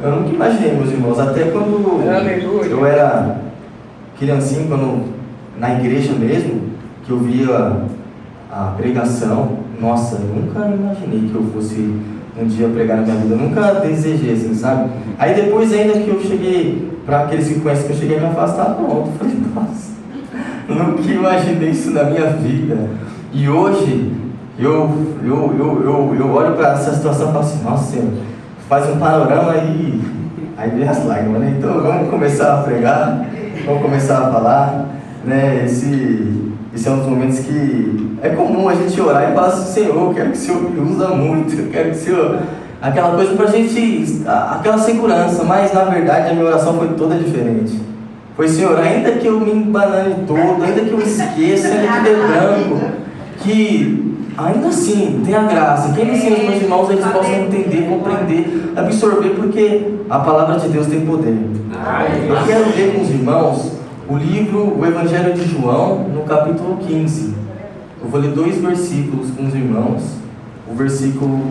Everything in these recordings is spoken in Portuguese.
Eu nunca imaginei, meus irmãos, até quando eu era criancinho, quando na igreja mesmo, que eu via a pregação, nossa, eu nunca imaginei que eu fosse um dia pregar na minha vida, eu nunca desejei assim, sabe? Aí depois ainda que eu cheguei, para aqueles que conhecem que eu cheguei a me afastar, pronto, falei, nossa, nunca imaginei isso na minha vida. E hoje, eu olho para essa situação e falo assim, nossa Senhor, faz um panorama e aí vem as lágrimas, né? Então vamos começar a pregar, vamos começar a falar, né? Esse é um dos momentos que é comum a gente orar e falar assim, Senhor, eu quero que o Senhor me usa muito, eu quero que o Senhor... Aquela coisa pra gente, aquela segurança, mas na verdade a minha oração foi toda diferente. Foi, Senhor, ainda que eu me embanane todo, ainda que eu esqueça, ainda que dê branco, que ainda assim tenha graça, que eles, os meus irmãos, eles possam entender, compreender, absorver, porque a palavra de Deus tem poder. Eu quero ver com os irmãos o Evangelho de João, no capítulo 15. Eu vou ler 2 versículos com os irmãos, o versículo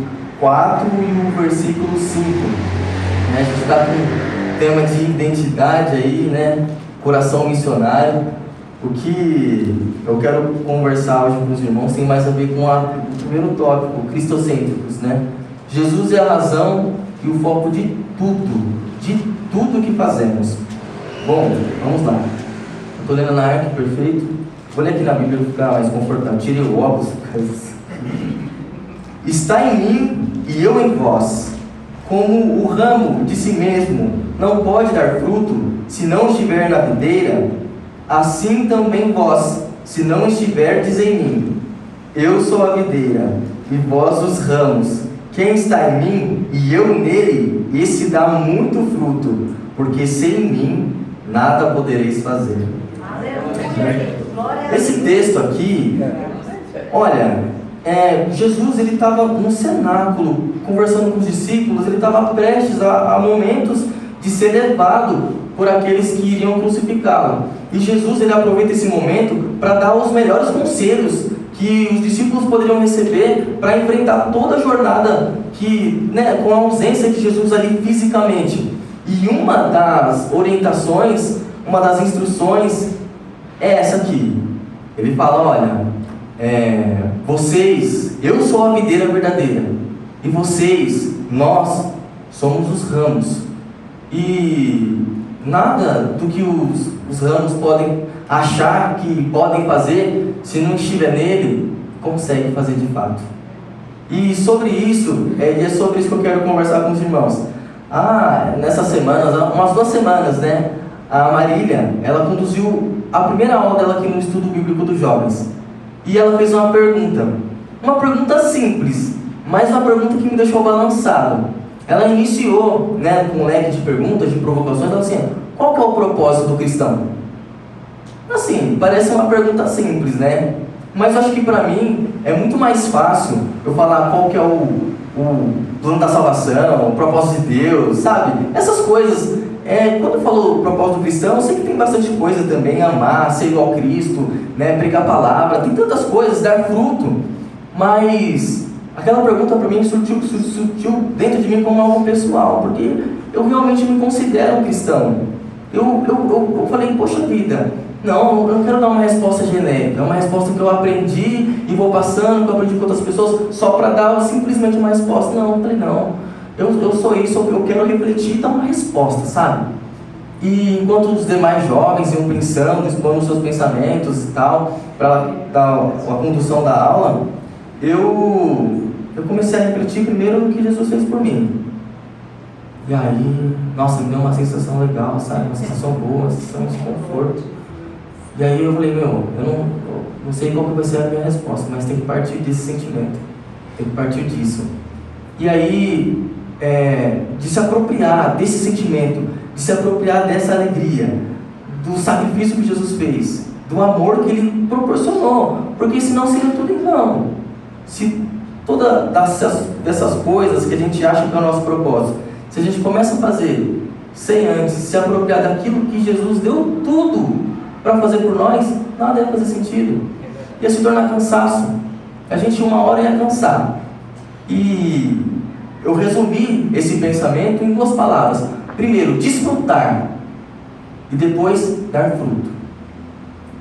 4 e o versículo 5. A gente está com o tema de identidade aí, né? Coração missionário. O que eu quero conversar hoje com os irmãos tem mais a ver com o primeiro tópico, cristocêntricos, né? Jesus é a razão e o foco de tudo que fazemos. Bom, vamos lá. Estou lendo na Arca, perfeito. Vou ler aqui na Bíblia para ficar mais confortável. Tirei o óculos. Está em mim e eu em vós. Como o ramo de si mesmo não pode dar fruto se não estiver na videira, assim também vós, se não estiverdes em mim. Eu sou a videira, e vós os ramos. Quem está em mim e eu nele, esse dá muito fruto, porque sem mim nada podereis fazer. Esse texto aqui, olha, Jesus ele estava no cenáculo, conversando com os discípulos, ele estava prestes a momentos de ser levado por aqueles que iriam crucificá-lo. E Jesus ele aproveita esse momento para dar os melhores conselhos que os discípulos poderiam receber para enfrentar toda a jornada com a ausência de Jesus ali fisicamente. E uma das orientações, uma das instruções é essa aqui. Ele fala, olha, eu sou a videira verdadeira, e vocês, nós, somos os ramos. E nada do que os ramos podem achar que podem fazer, se não estiver nele, consegue fazer de fato. E sobre isso, é sobre isso que eu quero conversar com os irmãos. Nessas semanas, umas 2 semanas, né? A Marília, ela conduziu a primeira aula dela aqui no estudo bíblico dos jovens. E ela fez uma pergunta simples, mas uma pergunta que me deixou balançado. Ela iniciou, com um leque de perguntas, de provocações, ela assim, qual que é o propósito do cristão? Assim, parece uma pergunta simples, né? Mas eu acho que para mim é muito mais fácil eu falar qual que é o plano da salvação, o propósito de Deus, sabe? Essas coisas. Quando eu falo propósito cristão, eu sei que tem bastante coisa também, amar, ser igual a Cristo, pregar a palavra, tem tantas coisas, dar fruto, mas aquela pergunta para mim surgiu dentro de mim como algo pessoal, porque eu realmente me considero um cristão. Eu falei, poxa vida, não, eu não quero dar uma resposta genérica, é uma resposta que eu aprendi e vou passando, que eu aprendi com outras pessoas, só para dar simplesmente uma resposta. Não, eu falei, não. Eu sou isso, eu quero refletir e dar uma resposta, sabe? E enquanto os demais jovens iam pensando, expondo seus pensamentos e tal, para dar a condução da aula, eu comecei a refletir primeiro no que Jesus fez por mim. E aí, nossa, me deu uma sensação legal, sabe? Uma sensação boa, uma sensação de conforto. E aí eu falei, eu não sei qual que vai ser a minha resposta, mas tem que partir desse sentimento, tem que partir disso. E aí, de se apropriar desse sentimento, de se apropriar dessa alegria, do sacrifício que Jesus fez, do amor que Ele proporcionou, porque senão seria tudo em vão. Se todas dessas coisas que a gente acha que é o nosso propósito, se a gente começa a fazer sem antes se apropriar daquilo que Jesus deu tudo para fazer por nós, nada ia fazer sentido, ia se tornar cansaço. A gente uma hora ia cansar. E eu resumi esse pensamento em 2 palavras. Primeiro, desfrutar, e depois dar fruto.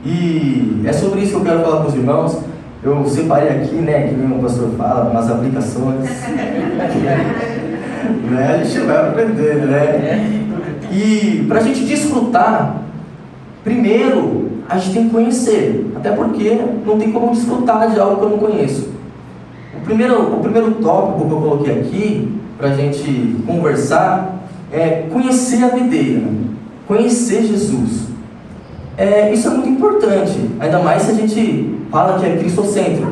E é sobre isso que eu quero falar com os irmãos. Eu separei aqui, né, que nem o pastor fala, umas aplicações. Né, a gente vai aprendendo, né? E para a gente desfrutar, primeiro a gente tem que conhecer, até porque não tem como desfrutar de algo que eu não conheço. O primeiro tópico que eu coloquei aqui, para a gente conversar, é conhecer a videira, conhecer Jesus. Isso é muito importante, ainda mais se a gente fala que é cristocêntrico.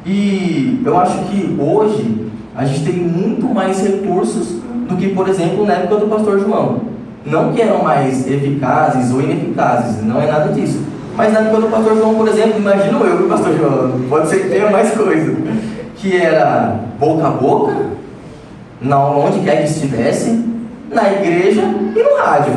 E eu acho que hoje a gente tem muito mais recursos do que, por exemplo, na época do pastor João. Não que eram mais eficazes ou ineficazes, não é nada disso. Mas na época do pastor João, por exemplo, imagino eu que o pastor João, pode ser que tenha mais coisa, que era boca a boca, onde quer que estivesse, na igreja e no rádio.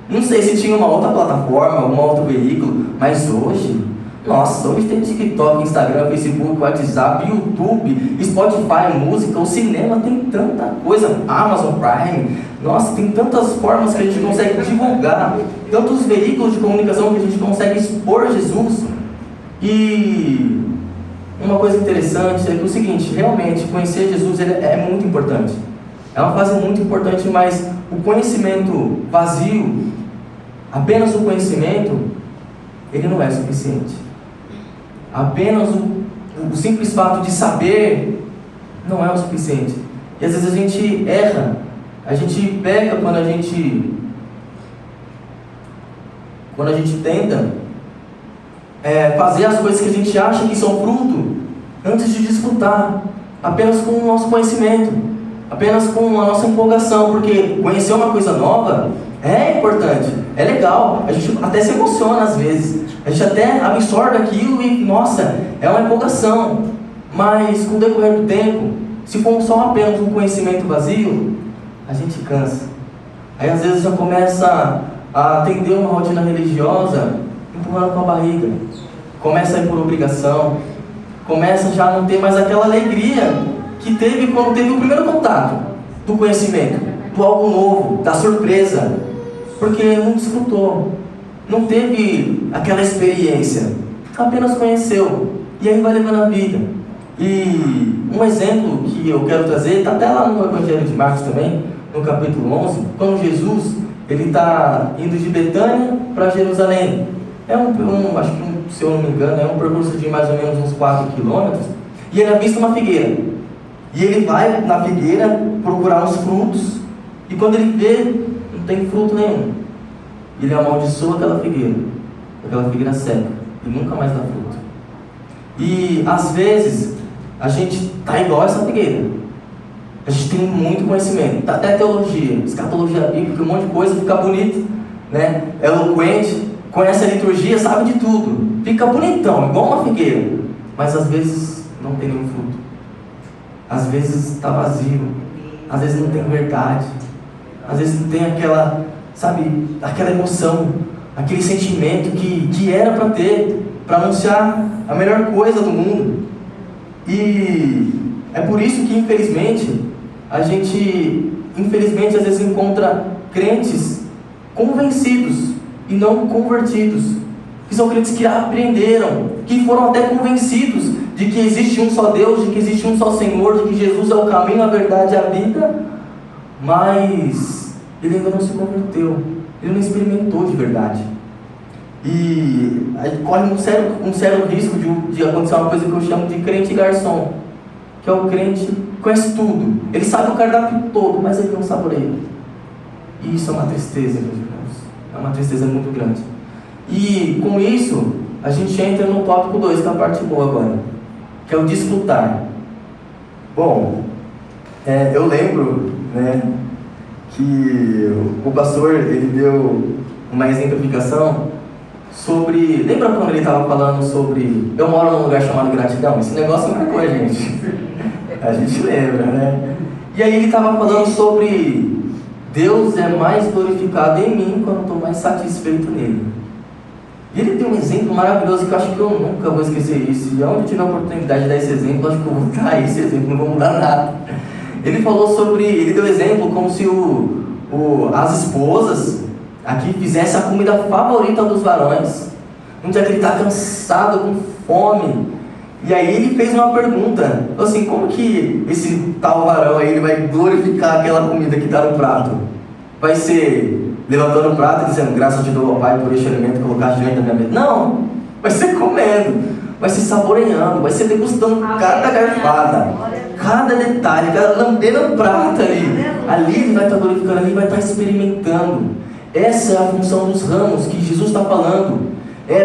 Não sei se tinha uma outra plataforma, um outro veículo, mas hoje, nossa, hoje tem TikTok, Instagram, Facebook, WhatsApp, YouTube, Spotify, música, o cinema, tem tanta coisa, Amazon Prime, nossa, tem tantas formas que a gente consegue divulgar, tantos veículos de comunicação que a gente consegue expor Jesus. E uma coisa interessante é que o seguinte, realmente, conhecer Jesus é muito importante. É uma fase muito importante, mas o conhecimento vazio, apenas o conhecimento, ele não é suficiente. Apenas o simples fato de saber não é o suficiente. E às vezes a gente erra, a gente peca quando a gente tenta fazer as coisas que a gente acha que são fruto antes de desfrutar, apenas com o nosso conhecimento, apenas com a nossa empolgação, porque conhecer uma coisa nova é importante, é legal, a gente até se emociona às vezes, a gente até absorve aquilo e, nossa, é uma empolgação, mas com o decorrer do tempo, se for só apenas um conhecimento vazio, a gente cansa. Aí às vezes já começa a atender uma rotina religiosa empurrando com a barriga, começa a ir por obrigação, começa já a não ter mais aquela alegria que teve quando teve o primeiro contato do conhecimento, do algo novo, da surpresa, porque não desfrutou, não teve aquela experiência, apenas conheceu, e aí vai levando a vida. E um exemplo que eu quero trazer, está até lá no Evangelho de Marcos também, no capítulo 11, quando Jesus ele está indo de Betânia para Jerusalém. Acho que, se eu não me engano, é um percurso de mais ou menos uns 4 quilômetros, e ele avista uma figueira. E ele vai na figueira procurar os frutos, e quando ele vê, não tem fruto nenhum. Ele amaldiçoa aquela figueira seca, e nunca mais dá fruto. E às vezes, a gente está igual a essa figueira. A gente tem muito conhecimento, até teologia, escatologia bíblica, um monte de coisa, fica bonito, né? É eloquente, conhece a liturgia, sabe de tudo, fica bonitão, igual uma figueira, mas às vezes não tem nenhum fruto, às vezes está vazio, às vezes não tem verdade, às vezes não tem aquela, sabe, aquela emoção, aquele sentimento que era para ter, para anunciar a melhor coisa do mundo. E é por isso que infelizmente a gente às vezes encontra crentes convencidos e não convertidos, que são crentes que aprenderam, que foram até convencidos de que existe um só Deus, de que existe um só Senhor, de que Jesus é o caminho, a verdade e a vida, mas ele ainda não se converteu, ele não experimentou de verdade. E aí corre um sério risco de acontecer uma coisa que eu chamo de crente garçom, que é o crente que conhece tudo, ele sabe o cardápio todo, mas ele não saboreia. E isso é uma tristeza, meus irmãos, é uma tristeza muito grande. E com isso, a gente entra no tópico 2, que é a parte boa agora, que é o desfrutar. Bom, eu lembro, né, que o pastor, ele deu uma exemplificação sobre... Lembra quando ele estava falando sobre... Eu moro num lugar chamado Gratidão? Esse negócio marcou a gente. A gente lembra, né? E aí ele estava falando sobre... Deus é mais glorificado em mim quando estou mais satisfeito nele. E ele tem um exemplo maravilhoso que eu acho que eu nunca vou esquecer isso. E onde eu tiver a oportunidade de dar esse exemplo, eu acho que eu vou dar esse exemplo, não vou mudar nada. Ele falou sobre, ele deu exemplo como se as esposas aqui fizessem a comida favorita dos varões. Um dia que ele está cansado, com fome, e aí ele fez uma pergunta, assim, como que esse tal varão aí ele vai glorificar aquela comida que está no prato? Vai ser levantando o prato e dizendo, graças a Deus, Pai, por este alimento que colocaste diante da minha mesa? Não, vai ser comendo, vai ser saboreando, vai ser degustando cada garfada, cada detalhe, cada lambendo o prato ali ele vai estar glorificando, ali vai estar experimentando. Essa é a função dos ramos que Jesus está falando.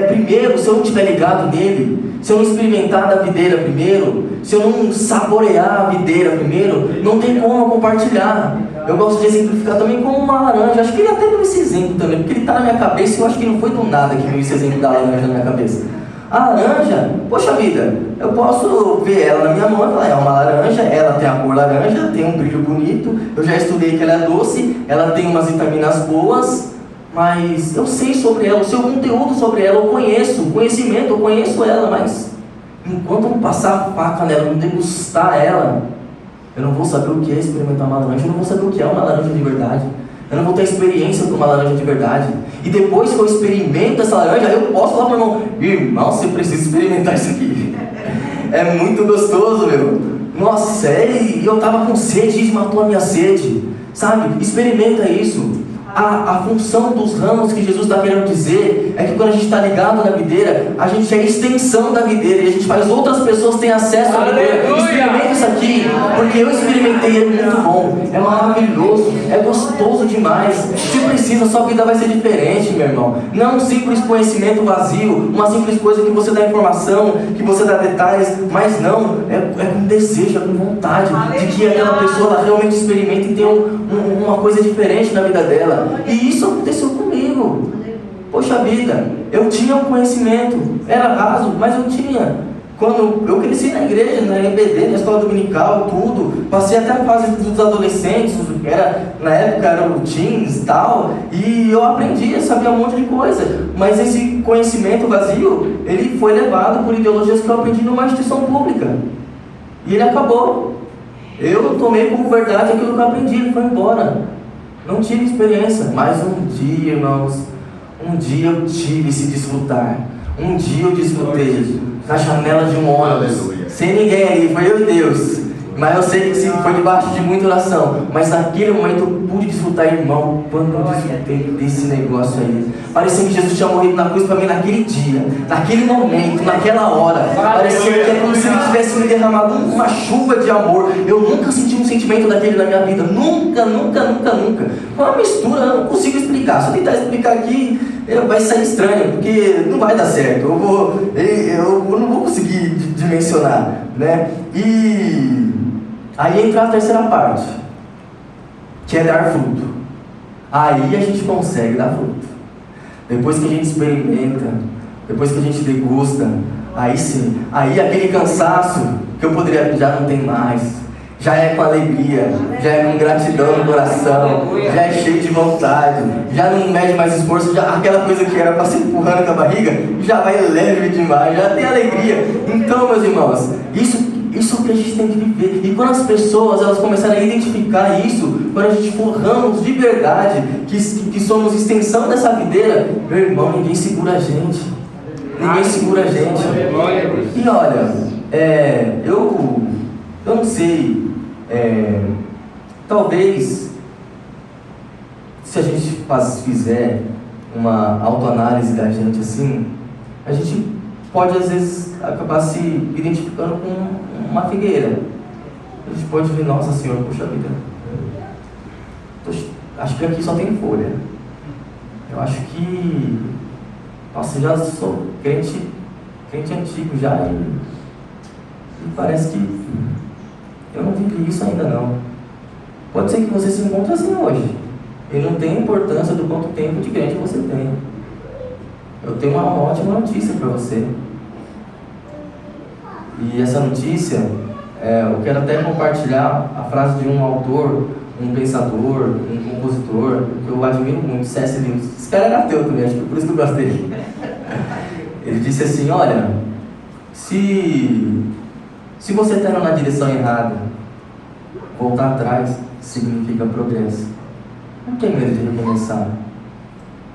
Primeiro, se eu não estiver ligado nele, se eu não experimentar da videira primeiro, se eu não saborear a videira primeiro, não tem como eu compartilhar. Eu gosto de exemplificar também como uma laranja. Acho que ele até deu esse exemplo também, porque ele está na minha cabeça e eu acho que não foi do nada que veio esse exemplo da laranja na minha cabeça. A laranja, poxa vida, eu posso ver ela na minha mão e falar, é uma laranja, ela tem a cor laranja, tem um brilho bonito, eu já estudei que ela é doce, ela tem umas vitaminas boas, mas eu sei sobre ela, o seu conteúdo sobre ela, eu conheço, o conhecimento, eu conheço ela, mas enquanto eu não passar a faca nela, não degustar ela, eu não vou saber o que é experimentar uma laranja, eu não vou saber o que é uma laranja de verdade, eu não vou ter experiência com uma laranja de verdade. E depois que eu experimento essa laranja, eu posso falar para o irmão, você precisa experimentar isso aqui. É muito gostoso, meu. Nossa, e eu estava com sede e matou a minha sede, sabe? Experimenta isso. A função dos ramos que Jesus está querendo dizer é que quando a gente está ligado na videira, a gente é a extensão da videira e a gente faz outras pessoas terem acesso à videira. Experimenta isso aqui, porque eu experimentei, é muito bom, é maravilhoso, é gostoso demais. Se precisa, sua vida vai ser diferente, meu irmão. Não é um simples conhecimento vazio, uma simples coisa que você dá informação, que você dá detalhes, mas não, é com desejo, é com vontade de que aquela pessoa ela realmente experimente e tenha uma coisa diferente na vida dela. E isso aconteceu comigo. Poxa vida, eu tinha um conhecimento, era raso, mas eu tinha. Quando eu cresci na igreja, na EBD, na escola dominical, tudo, passei até a fase dos adolescentes, na época era o teens e tal, e eu aprendi, eu sabia um monte de coisa, mas esse conhecimento vazio, ele foi levado por ideologias que eu aprendi numa instituição pública, e ele acabou. Eu tomei como verdade aquilo que eu aprendi, ele foi embora. Não tive experiência, mas um dia, irmãos, um dia eu tive esse desfrutar. Um dia eu desfrutei na janela de um ônibus, sem ninguém ali, foi eu e Deus. Mas eu sei que foi debaixo de muita oração. Mas naquele momento eu pude desfrutar, irmão, quando eu desfrutei desse negócio aí. Parecia que Jesus tinha morrido na cruz para mim naquele dia, naquele momento, naquela hora. Parecia que é como se ele tivesse me derramado uma chuva de amor. Eu nunca senti um sentimento daquele na minha vida. Nunca. Foi uma mistura, eu não consigo explicar. Se eu tentar explicar aqui, vai sair estranho, porque não vai dar certo. Eu não vou conseguir dimensionar, né? E aí entra a terceira parte, que é dar fruto. Aí a gente consegue dar fruto. Depois que a gente experimenta, depois que a gente degusta, aí sim, aí aquele cansaço que eu poderia, já não tem mais. Já é com alegria, já é com gratidão no coração, já é cheio de vontade, já não mede mais esforço, já aquela coisa que era para se empurrando com a barriga, já vai leve demais, já tem alegria. Então, meus irmãos, isso é o que a gente tem que viver. E quando as pessoas elas começarem a identificar isso, quando a gente for ramos de verdade, que somos extensão dessa videira, meu irmão, ninguém segura a gente. Ninguém segura a gente. E olha, eu não sei, talvez, se a gente fizer uma autoanálise da gente assim, a gente pode às vezes acabar se identificando com uma figueira. A gente pode ver, nossa Senhora, puxa vida, acho que aqui só tem folha. Eu acho que, nossa, já sou crente antigo já, e parece que eu não vivi isso ainda não. Pode ser que você se encontre assim hoje, e não tem importância do quanto tempo de crente você tem. Eu tenho uma ótima notícia para você. E essa notícia, eu quero até compartilhar a frase de um autor, um pensador, um compositor, que eu admiro muito, C.S. Lewis. Esse cara era ateu também, acho que por isso que eu gostei. Ele disse assim, olha, se você está indo na direção errada, voltar atrás significa progresso. Não tem medo de recomeçar.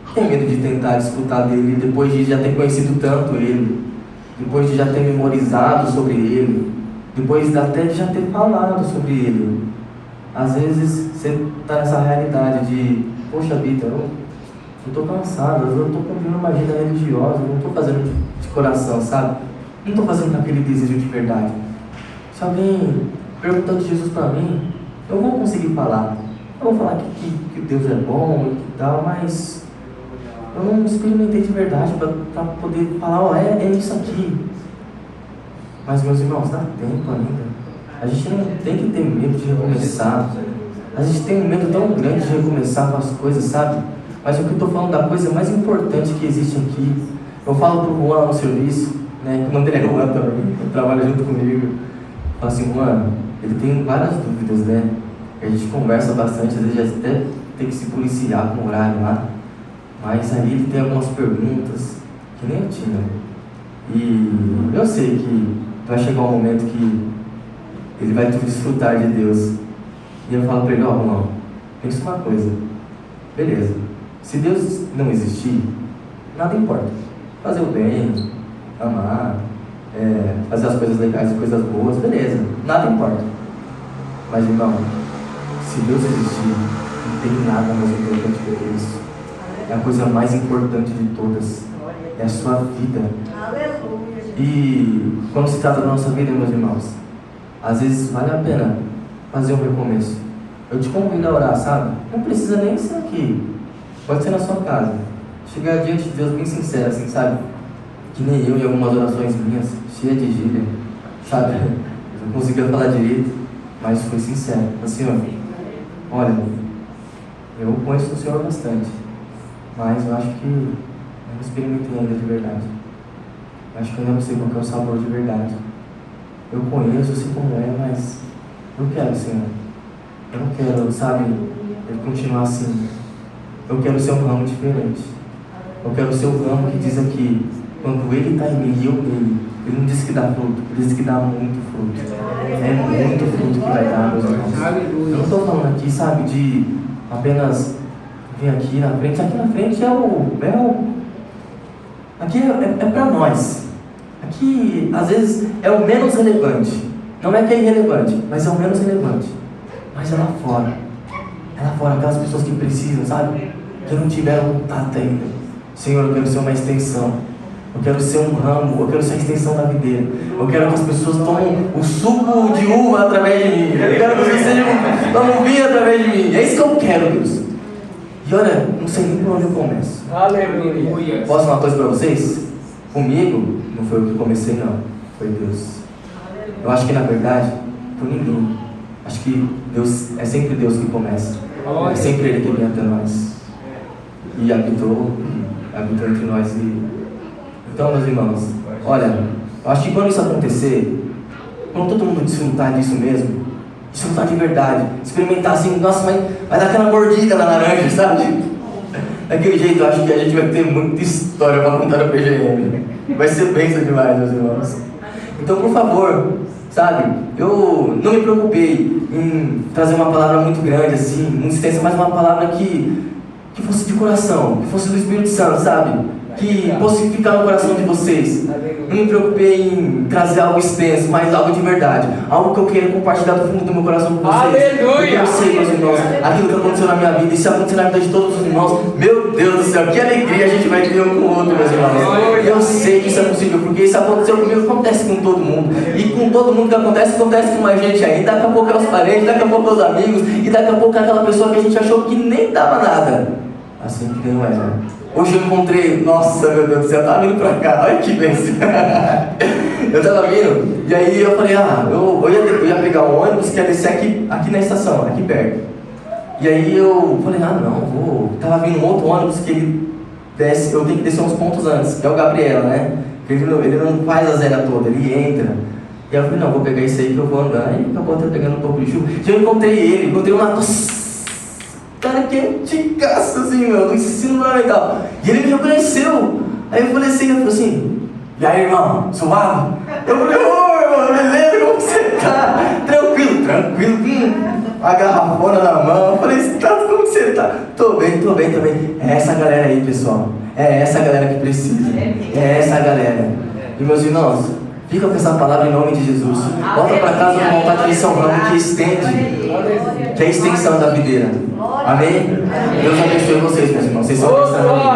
Não tem medo de tentar escutar dele depois de já ter conhecido tanto ele, depois de já ter memorizado sobre ele, depois até de já ter falado sobre ele. Às vezes você está nessa realidade de, poxa vida, eu estou cansado, eu estou cumprindo uma agenda religiosa, eu não estou fazendo de coração, sabe? Não estou fazendo com aquele desejo de verdade. Se alguém perguntar de Jesus para mim, eu vou conseguir falar. Eu vou falar que Deus é bom e que tal, mas eu não experimentei de verdade para poder falar, é isso aqui. Mas, meus irmãos, dá tempo ainda. A gente não tem que ter medo de recomeçar. A gente tem um medo tão grande de recomeçar com as coisas, sabe? Mas o que eu estou falando da coisa mais importante que existe aqui, eu falo para o Juan no serviço, né? O nome dele é Juan também, ele trabalha junto comigo. Eu falo assim, Juan, ele tem várias dúvidas, né? A gente conversa bastante, às vezes até tem que se policiar com o horário lá. Mas aí ele tem algumas perguntas que nem eu tinha. E eu sei que vai chegar um momento que ele vai desfrutar de Deus. E eu falo para ele, Juan, pensa uma coisa. Beleza, se Deus não existir, nada importa. Fazer o bem, amar, fazer as coisas legais e coisas boas, beleza, nada importa. Mas, irmão, se Deus existir, não tem nada mais importante do que isso. É a coisa mais importante de todas. É a sua vida. E quando se trata da nossa vida, meus irmãos, às vezes vale a pena fazer um recomeço. Eu te convido a orar, sabe? Não precisa nem ser aqui. Pode ser na sua casa. Chegar diante de Deus bem sincero, assim, sabe? Que nem eu em algumas orações minhas, cheia de gíria, sabe? Eu não conseguia falar direito, mas fui sincero. Senhor, olha, eu conheço o Senhor bastante, mas eu acho que eu não experimentei ainda de verdade. Eu acho que eu ainda não sei qual que é o sabor de verdade. Eu conheço, eu sei como é, mas eu quero, Senhor. Eu não quero, sabe, continuar assim. Eu quero ser um ramo diferente. Eu quero ser o ramo que diz aqui, quando ele está em mim e eu nele, ele não diz que dá fruto, ele diz que dá muito fruto. É muito fruto que vai dar, meus irmãos. Eu não estou falando aqui, sabe, de apenas vir aqui na frente. Aqui na frente aqui é para nós. Aqui, às vezes, é o menos relevante. Não é que é irrelevante, mas é o menos relevante. Mas é lá fora. É lá fora, aquelas pessoas que precisam, sabe? Que não tiveram contato ainda. Senhor, eu quero ser uma extensão. Eu quero ser um ramo. Eu quero ser a extensão da videira. Eu quero que as pessoas tomem o suco de uva através de mim. Eu quero que vocês tomem vinho através de mim. É isso que eu quero, Deus. E olha, não sei nem por onde eu começo. Aleluia. Posso falar uma coisa para vocês? Comigo, não foi eu que comecei, não. Foi Deus. Eu acho que, na verdade, por ninguém. Acho que Deus, é sempre Deus que começa. É sempre Ele que vem até nós. E habitou entre nós. Então, meus irmãos, olha, eu acho que quando isso acontecer, quando todo mundo desfrutar disso mesmo, desfrutar de verdade, experimentar assim, nossa, vai dar aquela mordida na laranja, sabe? Daquele jeito, eu acho que a gente vai ter muita história para contar no PGM. Vai ser bênção demais, meus irmãos. Então, por favor, sabe, eu não me preocupei em trazer uma palavra muito grande, assim, muito extensa, mas uma palavra que fosse de coração, que fosse do Espírito Santo, sabe? Que fosse ficar no coração de vocês. Não me preocupei em trazer algo extenso, mas algo de verdade. Algo que eu queira compartilhar do fundo do meu coração com vocês. Aleluia! Porque eu sei, meus irmãos, aquilo que aconteceu na minha vida, e se acontecer na vida de todos os irmãos, meu Deus do céu, que alegria a gente vai ter um com o outro, meus irmãos. Eu sei que isso é possível, porque isso aconteceu comigo, acontece com todo mundo. E com todo mundo que acontece com mais gente aí. Daqui a pouco é os parentes, daqui a pouco é os amigos, e daqui a pouco é aquela pessoa que a gente achou que nem dava nada. Assim que não era. Hoje eu encontrei, nossa, meu Deus do céu, eu tava vindo pra cá, olha que bênção. Eu tava vindo, e aí eu falei, eu ia pegar um ônibus que ia descer aqui na estação, aqui perto. E aí eu falei, tava vindo um outro ônibus que ele desce, eu tenho que descer uns pontos antes, que é o Gabriela, né? Ele não faz a zera toda, ele entra. E aí eu falei, não, vou pegar esse aí que eu vou andar. Aí acabou até pegando um pouco de chuva. E eu encontrei uma cara quenticaço assim, do ensino fundamental. E ele me reconheceu. Aí eu falei assim, e aí, irmão, suave? Eu falei, oi, irmão, beleza, como você tá? Tranquilo. a garrafona na mão. Eu falei, Tato, como você tá? Tô bem. É essa galera aí, pessoal. É essa galera que precisa. É essa galera. E meus irmãos, fica com essa palavra em nome de Jesus. Volta para casa com vontade de ser um ramo que estende, que é a extensão da videira. Amém? Deus abençoe vocês, meus irmãos. Vocês são bênçãos.